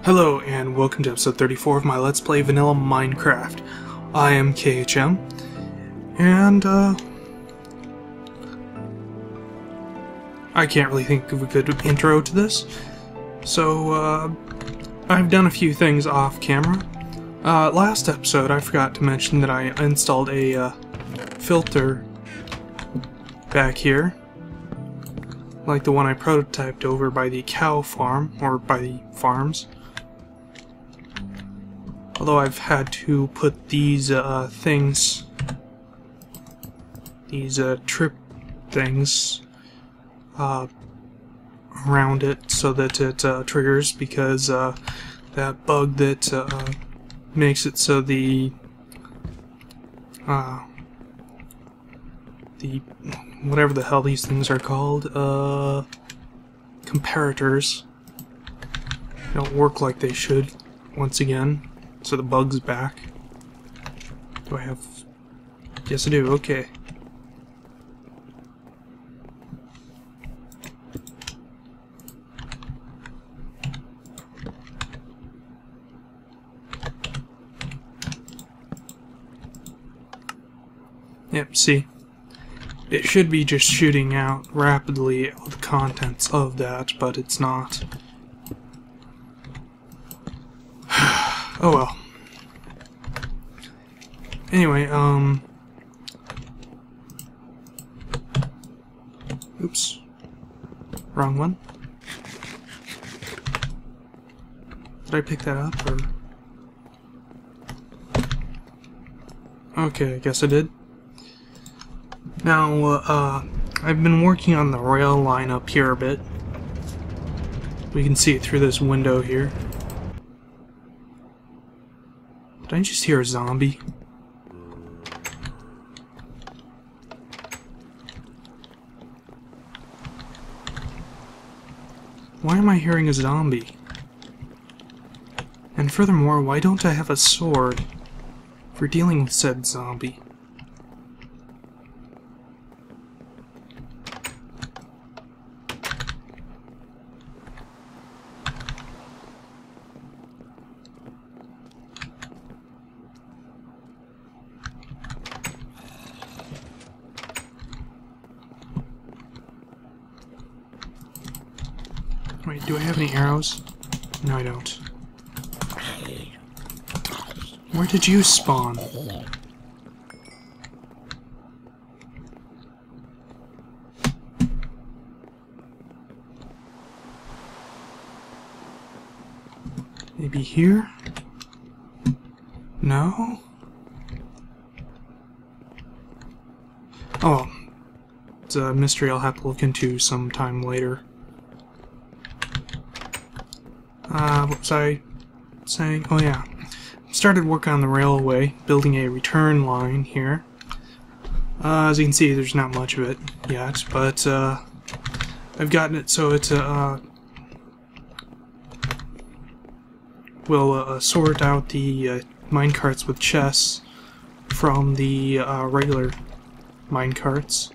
Hello and welcome to episode 34 of my Let's Play Vanilla Minecraft. I am KHM, and I can't really think of a good intro to this, so I've done a few things off camera. Last episode I forgot to mention that I installed a filter back here, like the one I prototyped over by the cow farm, or by the farms. Although I've had to put these things, these trip things, around it so that it triggers, because that bug that makes it so the whatever the hell these things are called, comparators, don't work like they should once again. So the bug's back. Do I have... Yes I do, okay. Yep, see? It should be just shooting out rapidly the contents of that, but it's not. Oh well. Anyway, oops. Wrong one. Did I pick that up, or? Okay, I guess I did. Now, I've been working on the rail line up here a bit. We can see it through this window here. Did I just hear a zombie? Why am I hearing a zombie? And furthermore, why don't I have a sword for dealing with said zombie? Wait, do I have any arrows? No, I don't. Where did you spawn? Maybe here? No? Oh. It's a mystery I'll have to look into sometime later. What was I saying? Oh yeah. Started work on the railway, building a return line here. As you can see, there's not much of it yet, but I've gotten it so it will sort out the minecarts with chests from the regular minecarts,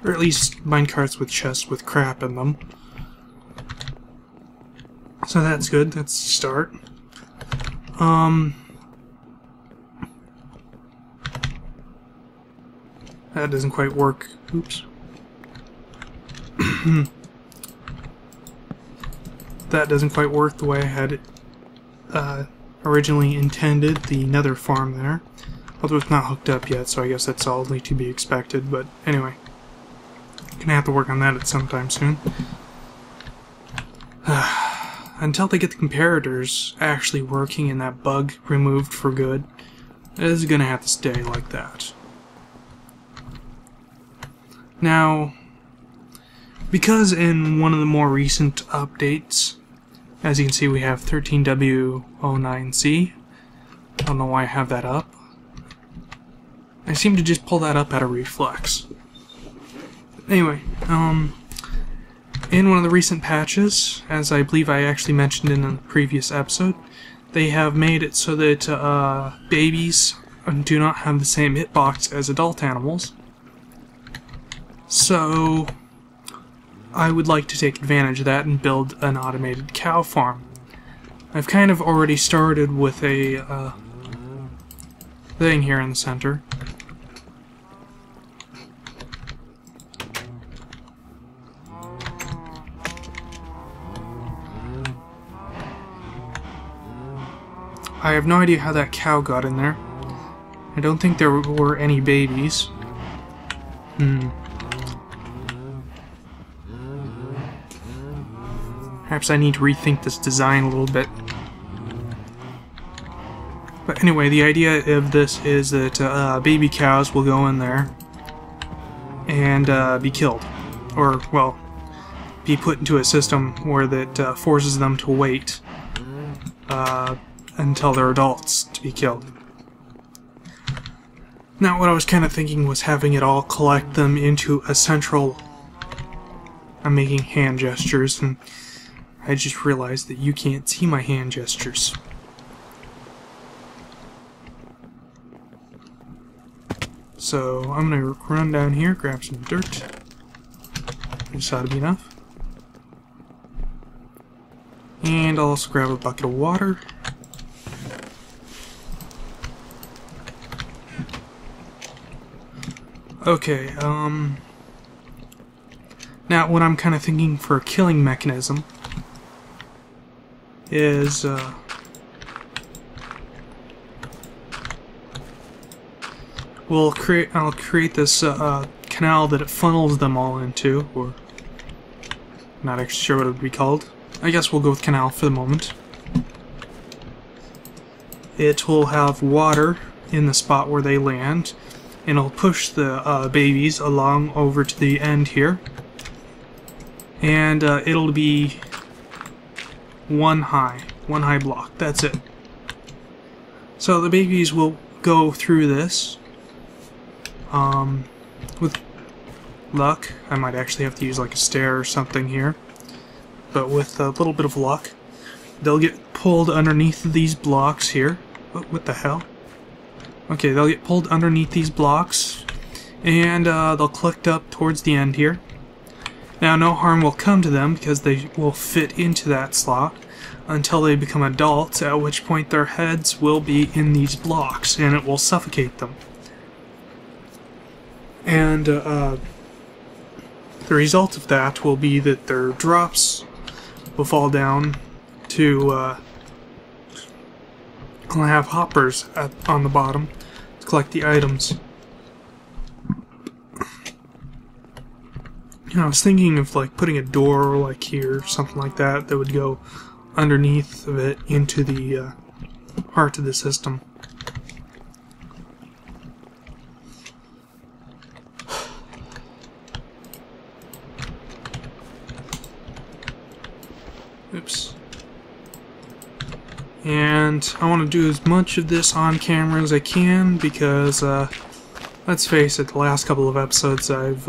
or at least minecarts with chests with crap in them. So that's good, that's a start. That doesn't quite work. Oops. That doesn't quite work the way I had it originally intended, the nether farm there. Although it's not hooked up yet, so I guess that's solidly to be expected, but anyway. Gonna have to work on that at some time soon. Until they get the comparators actually working and that bug removed for good, it is gonna have to stay like that. Now, because in one of the more recent updates, as you can see, we have 13W09C. I don't know why I have that up. I seem to just pull that up out of reflex. Anyway, in one of the recent patches, as I believe I actually mentioned in a previous episode, they have made it so that babies do not have the same hitbox as adult animals. So I would like to take advantage of that and build an automated cow farm. I've kind of already started with a thing here in the center. I have no idea how that cow got in there. I don't think there were any babies. Perhaps I need to rethink this design a little bit. But anyway, the idea of this is that baby cows will go in there and be killed. Or, well, be put into a system where that forces them to wait until they're adults to be killed. Now, what I was kind of thinking was having it all collect them into a central... I'm making hand gestures, and I just realized that you can't see my hand gestures. So, I'm gonna run down here, grab some dirt. This ought to be enough. And I'll also grab a bucket of water. Okay, now what I'm kind of thinking for a killing mechanism is, I'll create this, canal that it funnels them all into, or, not actually sure what it would be called. I guess we'll go with canal for the moment. It will have water in the spot where they land, and it'll push the babies along over to the end here. And it'll be one high block. That's it. So the babies will go through this. With luck, I might actually have to use like a stair or something here. But with a little bit of luck, they'll get pulled underneath these blocks here. What the hell? Okay, they'll get pulled underneath these blocks, and they'll collect up towards the end here. Now, no harm will come to them because they will fit into that slot until they become adults, at which point their heads will be in these blocks, and it will suffocate them. And the result of that will be that their drops will fall down to have hoppers on the bottom to collect the items. You know, I was thinking of like putting a door like here, something like that, that would go underneath of it into the heart of the system. Oops. And I want to do as much of this on camera as I can because, let's face it, the last couple of episodes I've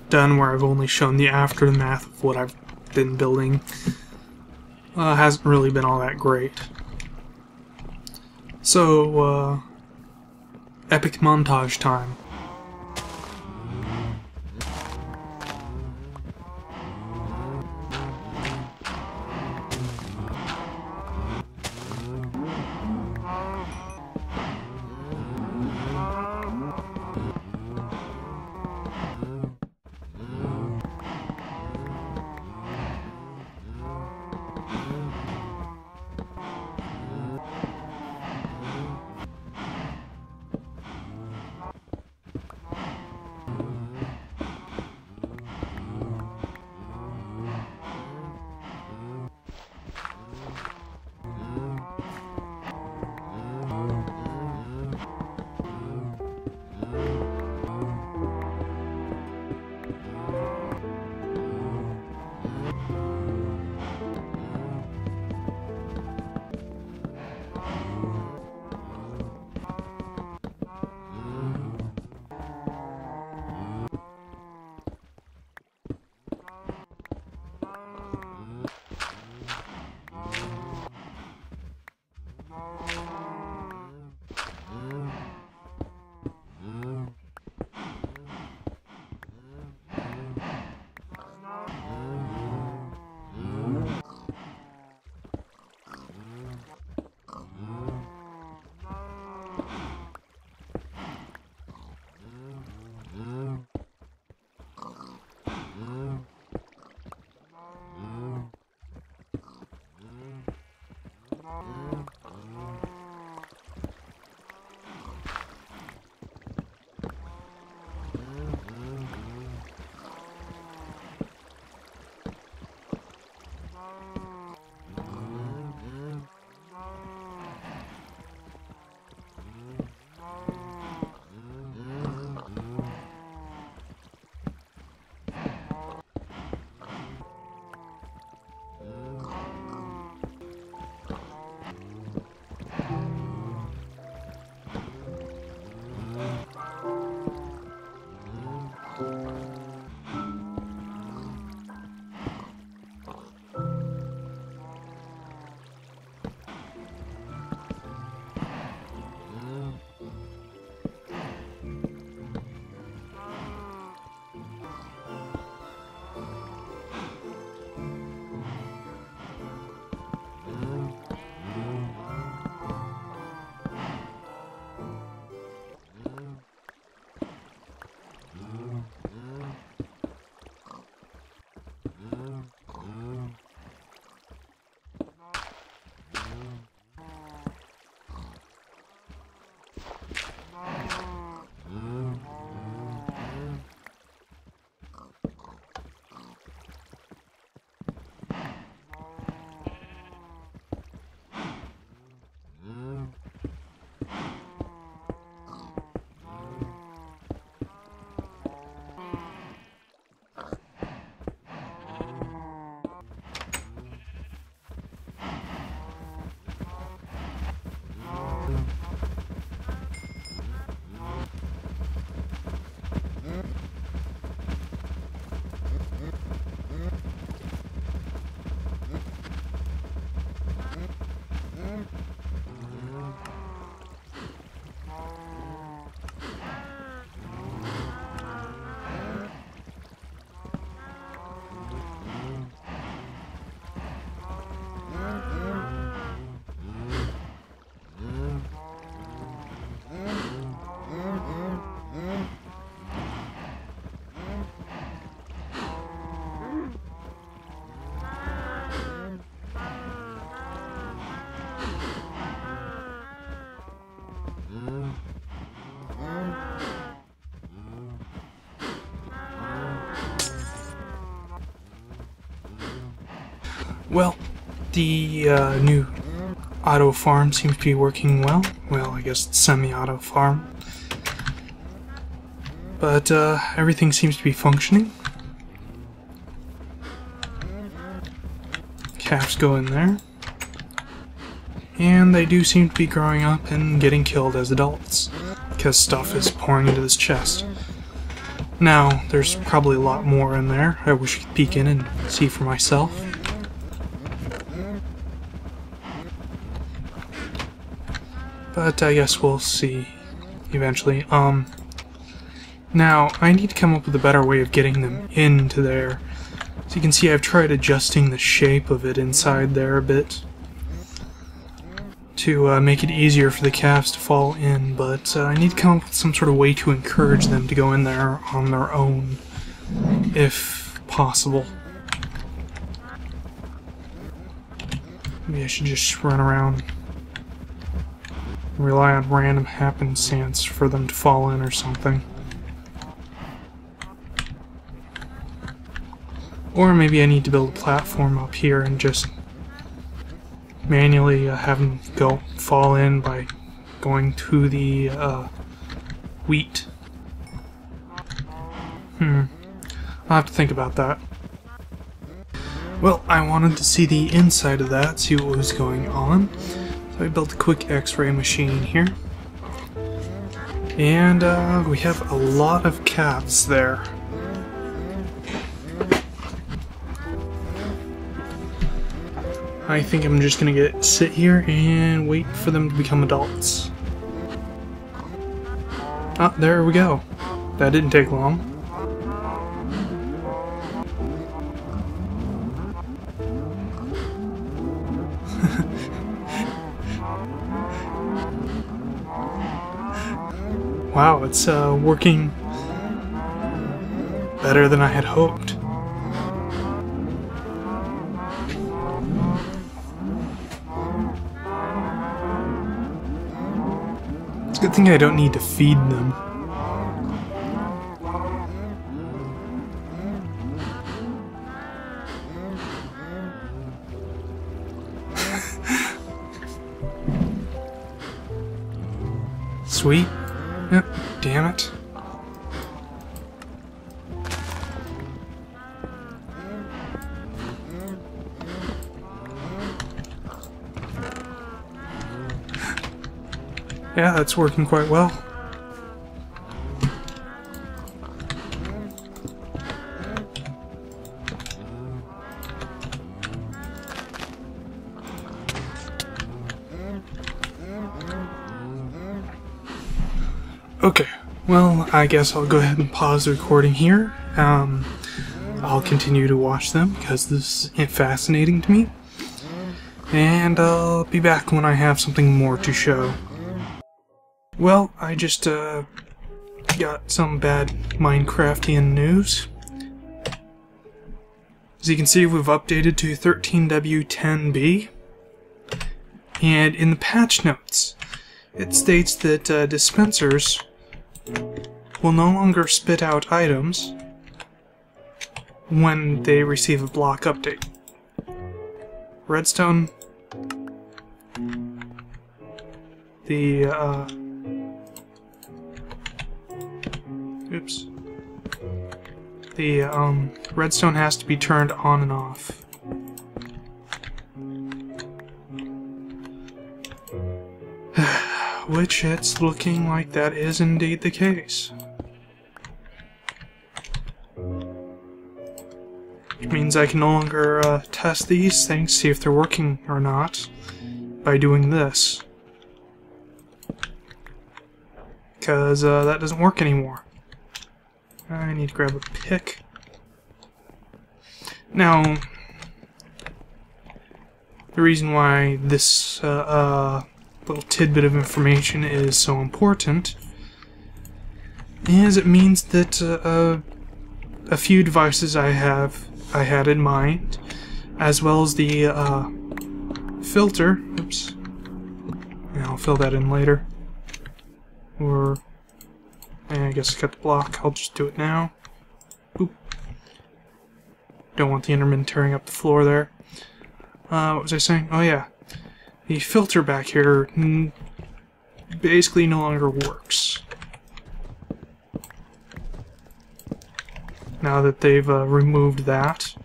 done where I've only shown the aftermath of what I've been building hasn't really been all that great. So, epic montage time. Well, the new auto farm seems to be working well. Well, I guess it's semi-auto farm. But everything seems to be functioning. Calves go in there. And they do seem to be growing up and getting killed as adults, because stuff is pouring into this chest. Now, there's probably a lot more in there. I wish I could peek in and see for myself. But I guess we'll see eventually. Now, I need to come up with a better way of getting them into there. So you can see I've tried adjusting the shape of it inside there a bit to make it easier for the calves to fall in, but I need to come up with some sort of way to encourage them to go in there on their own, if possible. Maybe I should just run around and rely on random happenstance for them to fall in or something. Or maybe I need to build a platform up here and just manually have them fall in by going to the wheat. I'll have to think about that. Well, I wanted to see the inside of that, see what was going on. So I built a quick X-ray machine here. And we have a lot of calves there. I think I'm just gonna sit here and wait for them to become adults. Ah, there we go. That didn't take long. Wow, it's working better than I had hoped. Good thing I don't need to feed them. Sweet. Oh, damn it. Yeah, that's working quite well. Okay, well, I guess I'll go ahead and pause the recording here. I'll continue to watch them because this is fascinating to me. And I'll be back when I have something more to show. Well, I just got some bad Minecraftian news. As you can see, we've updated to 13W10B. And in the patch notes, it states that dispensers will no longer spit out items when they receive a block update. Redstone, the redstone has to be turned on and off. Which it's looking like that is indeed the case. Which means I can no longer test these things, see if they're working or not, by doing this. Because that doesn't work anymore. I need to grab a pick. Now, the reason why this little tidbit of information is so important is it means that a few devices I had in mind, as well as the filter. Oops. Yeah, I'll fill that in later. Or I guess cut the block. I'll just do it now. Boop. Don't want the Enderman tearing up the floor there. What was I saying? Oh yeah. The filter back here basically no longer works. Now that they've removed that.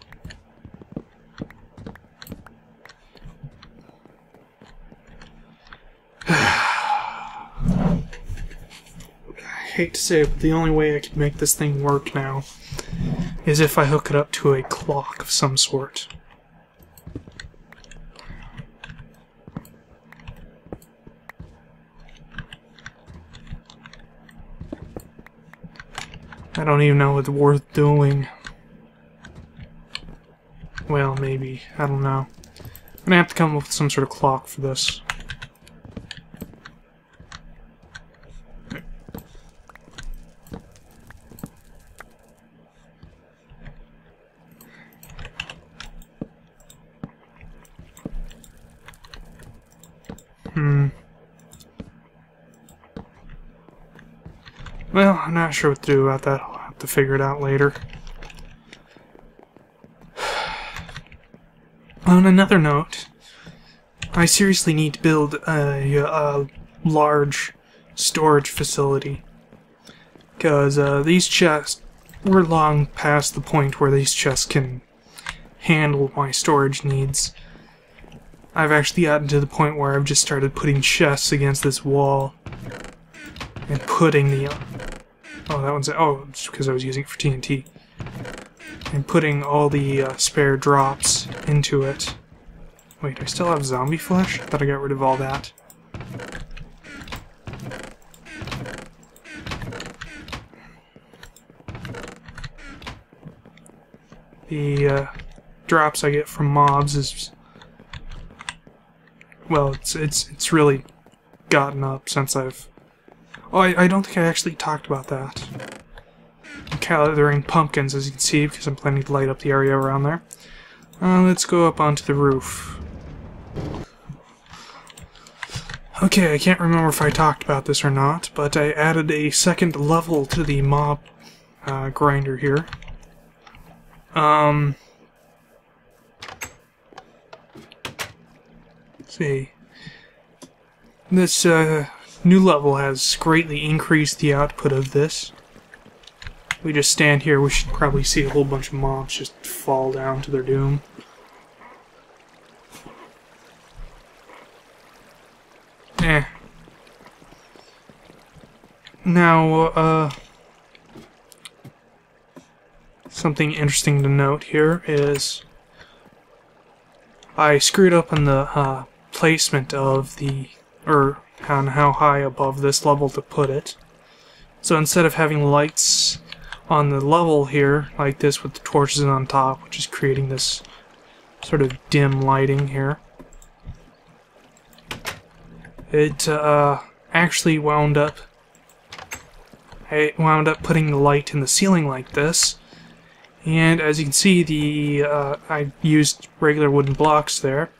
I hate to say it, but the only way I can make this thing work now is if I hook it up to a clock of some sort. I don't even know if it's worth doing. Well, maybe. I don't know. I'm gonna have to come up with some sort of clock for this. Well, I'm not sure what to do about that. I'll have to figure it out later. On another note, I seriously need to build a large storage facility. Because these chests, we're long past the point where these chests can handle my storage needs. I've actually gotten to the point where I've just started putting chests against this wall. And putting the... oh, that one's... oh, it's because I was using it for TNT. And putting all the spare drops into it. Wait, I still have zombie flesh? I thought I got rid of all that. The drops I get from mobs is... well, it's really gotten up since I've... oh, I don't think I actually talked about that. I'm gathering pumpkins, as you can see, because I'm planning to light up the area around there. Let's go up onto the roof. Okay, I can't remember if I talked about this or not, but I added a second level to the mob grinder here. Let's see. This new level has greatly increased the output of this. We just stand here, we should probably see a whole bunch of mobs just fall down to their doom. Now, something interesting to note here is I screwed up on the placement of on how high above this level to put it. So instead of having lights on the level here, like this with the torches on top, which is creating this sort of dim lighting here, it actually wound up putting the light in the ceiling like this, and as you can see, I used regular wooden blocks there,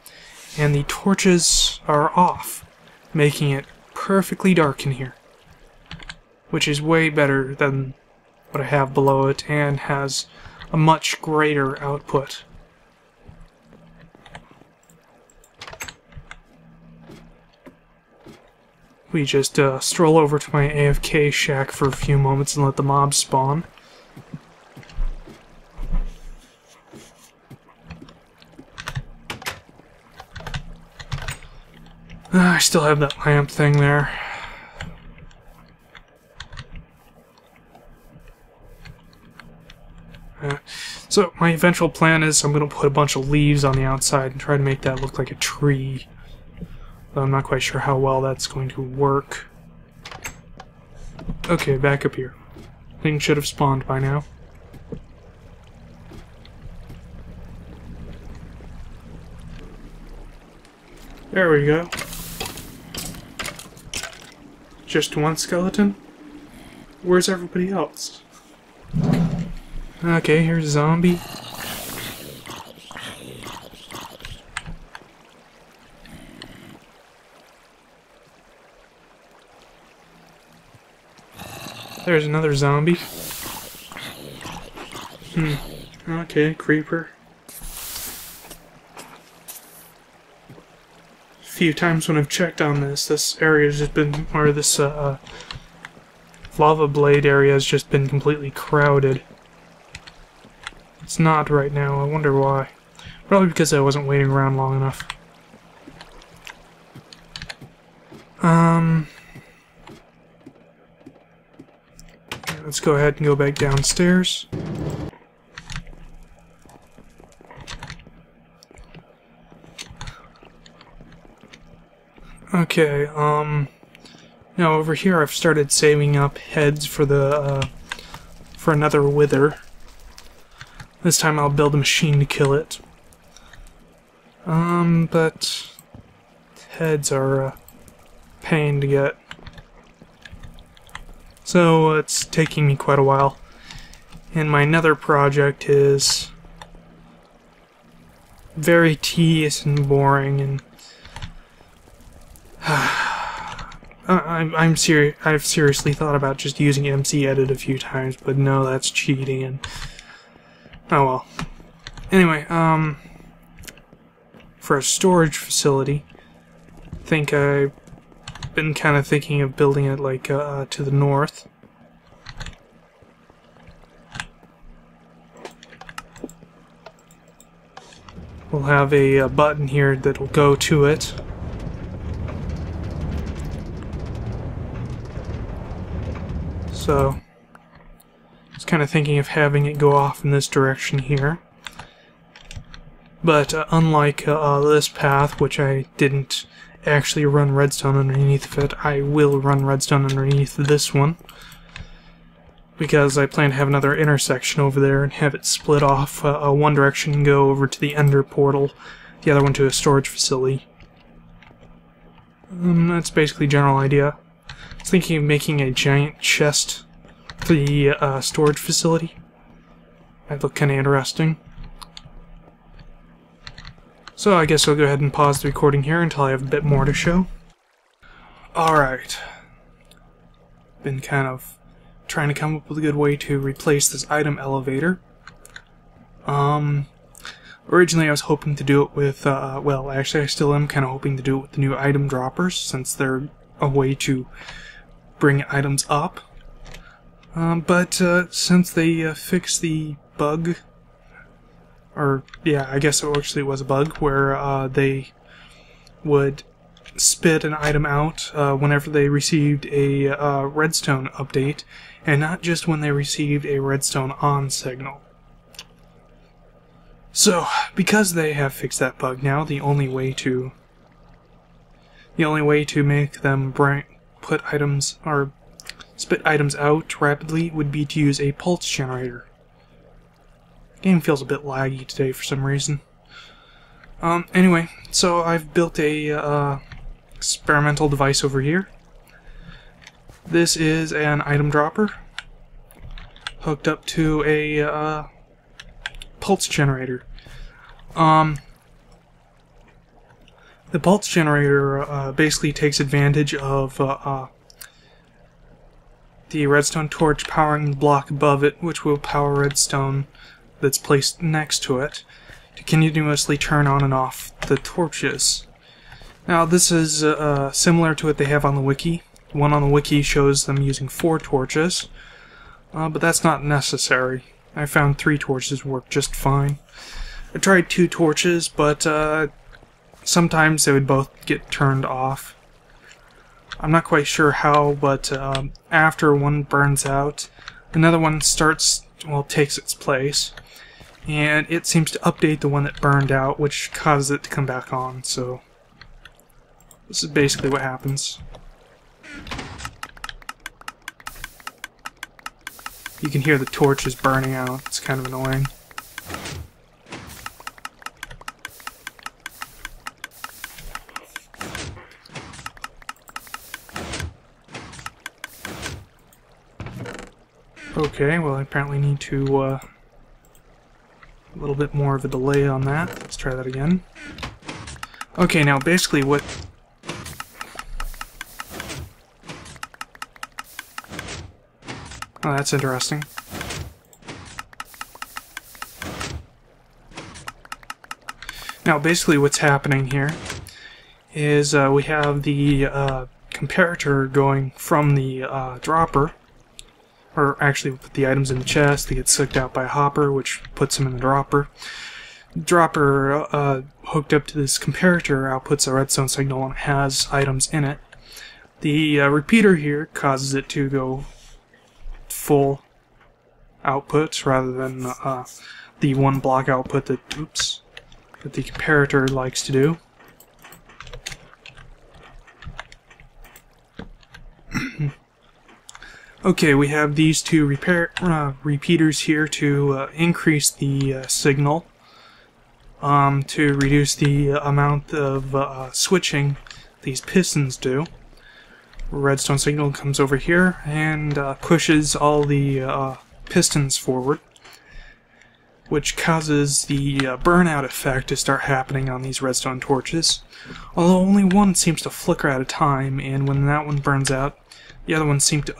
and the torches are off, making it perfectly dark in here, which is way better than what I have below it, and has a much greater output. We just stroll over to my AFK shack for a few moments and let the mobs spawn. I still have that lamp thing there. So my eventual plan is I'm going to put a bunch of leaves on the outside and try to make that look like a tree. Though I'm not quite sure how well that's going to work. Okay, back up here. Things should have spawned by now. There we go. Just one skeleton? Where's everybody else? Okay, here's a zombie. There's another zombie. Okay, creeper. A few times when I've checked on this area has just been, or this lava blade area has just been completely crowded. It's not right now, I wonder why. Probably because I wasn't waiting around long enough. Let's go ahead and go back downstairs. Okay, now over here I've started saving up heads for for another wither. This time I'll build a machine to kill it. But heads are a pain to get. So it's taking me quite a while. And my nether project is very tedious and boring, and I've seriously thought about just using MC Edit a few times, but no, that's cheating, and oh well. Anyway, for a storage facility, I think I've been kind of thinking of building it like to the north. We'll have a button here that will go to it. So, I was kind of thinking of having it go off in this direction here. But unlike this path, which I didn't actually run redstone underneath of it, I will run redstone underneath this one, because I plan to have another intersection over there and have it split off, one direction and go over to the Ender portal, the other one to a storage facility. That's basically the general idea. I was thinking of making a giant chest for the storage facility. That'd look kind of interesting. So I guess I'll go ahead and pause the recording here until I have a bit more to show. Alright. Been kind of trying to come up with a good way to replace this item elevator. Originally I was hoping to do it with, well, actually I still am kind of hoping to do it with the new item droppers, since they're a way to bring items up. But since they fixed the bug, or yeah, I guess it actually was a bug, where they would spit an item out whenever they received a redstone update, and not just when they received a redstone on signal. So, because they have fixed that bug now, the only way to make them put items or spit items out rapidly would be to use a pulse generator. Game feels a bit laggy today for some reason. Anyway, so I've built a experimental device over here. This is an item dropper hooked up to a pulse generator. The pulse generator basically takes advantage of the redstone torch powering the block above it, which will power redstone that's placed next to it, to continuously turn on and off the torches. Now this is similar to what they have on the wiki. The one on the wiki shows them using 4 torches, but that's not necessary. I found 3 torches work just fine. I tried 2 torches, but sometimes they would both get turned off. I'm not quite sure how, but after one burns out, another one takes its place, and it seems to update the one that burned out, which causes it to come back on. So this is basically what happens. You can hear the torches burning out. It's kind of annoying. Okay, well I apparently need to a little bit more of a delay on that. Let's try that again. Okay, now basically what... Oh, that's interesting. Now basically what's happening here is we have the comparator going from the dropper, or actually we put the items in the chest, they get sucked out by a hopper, which puts them in the dropper. The dropper hooked up to this comparator outputs a redstone signal and has items in it. The repeater here causes it to go full output rather than the one block output that the comparator likes to do. Okay, we have these 2 repeaters here to increase the signal, to reduce the amount of switching these pistons do. Redstone signal comes over here and pushes all the pistons forward, which causes the burnout effect to start happening on these redstone torches. Although only one seems to flicker at a time, and when that one burns out, the other ones seem to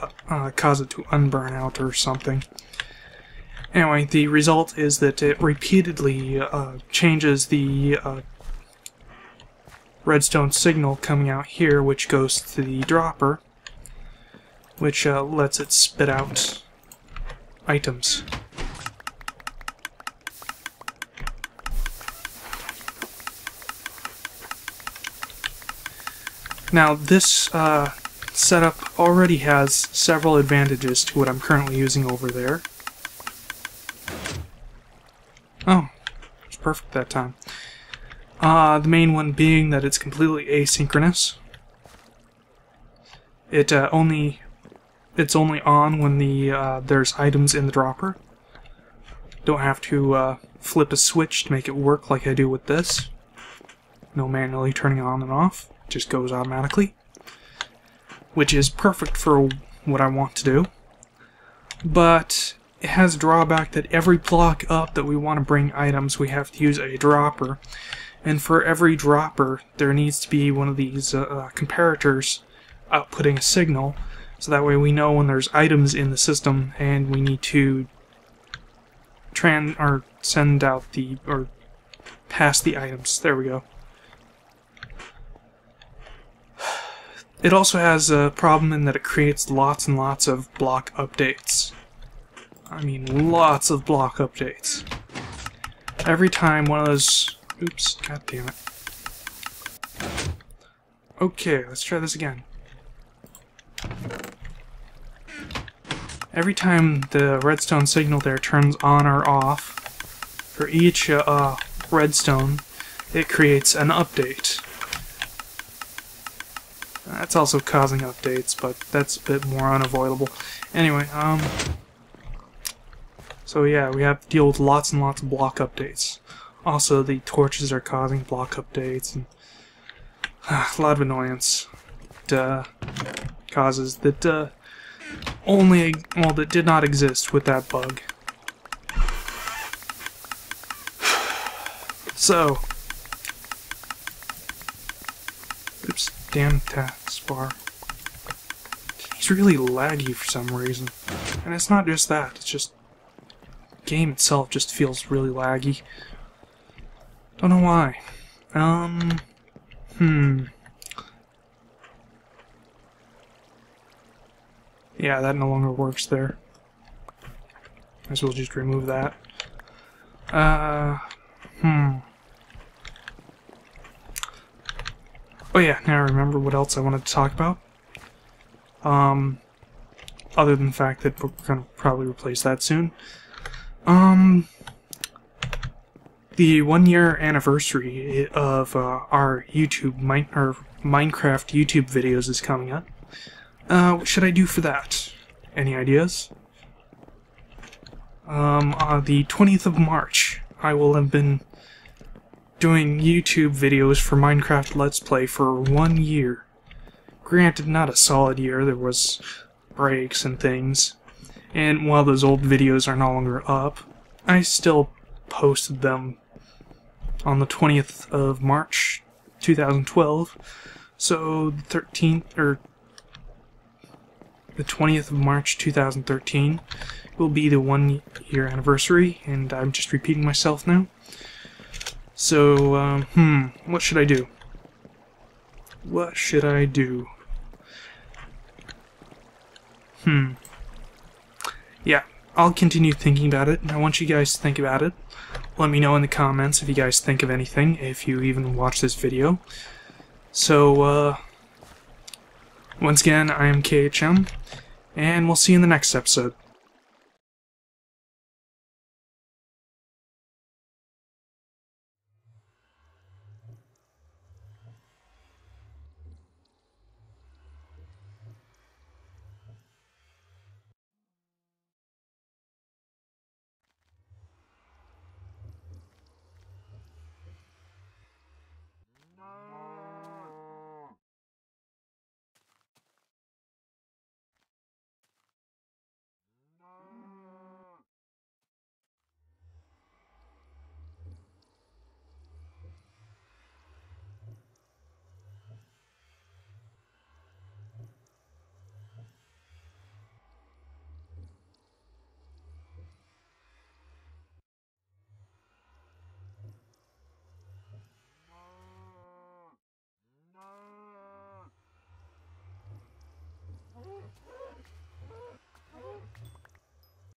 cause it to unburn out or something. Anyway, the result is that it repeatedly changes the redstone signal coming out here, which goes to the dropper, which lets it spit out items. Now this setup already has several advantages to what I'm currently using over there. Oh, it's perfect that time. The main one being that it's completely asynchronous. It's only on when there's items in the dropper. Don't have to flip a switch to make it work like I do with this. No manually turning it on and off. It just goes automatically. Which is perfect for what I want to do. But it has a drawback that every block up that we want to bring items, we have to use a dropper. And for every dropper, there needs to be one of these comparators outputting a signal, so that way we know when there's items in the system and we need to send out or pass the items. There we go. It also has a problem in that it creates lots and lots of block updates. I mean, lots of block updates. Every time one of those... Oops, god damn it. Okay, let's try this again. Every time the redstone signal there turns on or off, for each redstone, it creates an update. That's also causing updates, but that's a bit more unavoidable. Anyway, so yeah, we have to deal with lots and lots of block updates. Also, the torches are causing block updates, and a lot of annoyance causes that that did not exist with that bug. So, oops, damn taskbar. He's really laggy for some reason, and it's not just that. It's just the game itself just feels really laggy. Don't know why. Yeah, that no longer works there. Might as well just remove that. Oh yeah, now I remember what else I wanted to talk about. Other than the fact that we're gonna probably replace that soon. The 1-year anniversary of our Minecraft YouTube videos is coming up. What should I do for that? Any ideas? On the 20th of March, I will have been doing YouTube videos for Minecraft Let's Play for 1 year. Granted, not a solid year, there was breaks and things. And while those old videos are no longer up, I still posted them on the 20th of March, 2012. So the 20th of March 2013 will be the 1 year anniversary, and I'm just repeating myself now. So, what should I do? What should I do? Yeah, I'll continue thinking about it, and I want you guys to think about it. Let me know in the comments if you guys think of anything, if you even watch this video. So, once again, I am KHM, and we'll see you in the next episode.